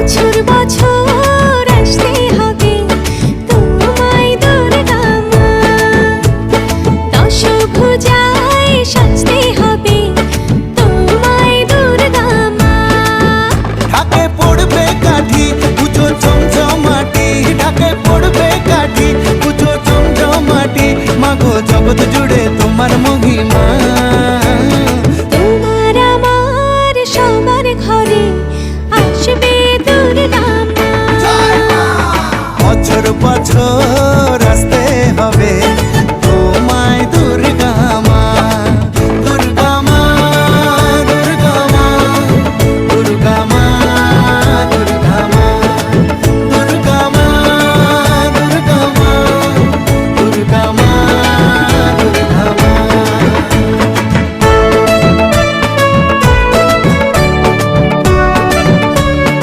বছর বছর আসতে হবে তোমায় দুর্গা মা, দশভুজায় সাজতে হবে তোমায় দুর্গা মা। ঢাকে পড়বে কাঠি পুজো চমচমাটি, ঢাকে পড়বে কাঠি পুজো চমচমাটি, মাগো জগৎ জুড়ে তোমার মহিমা। তোমার আমার সবার ঘরে আসবে দুর্গা মা। বছর বছর আসতে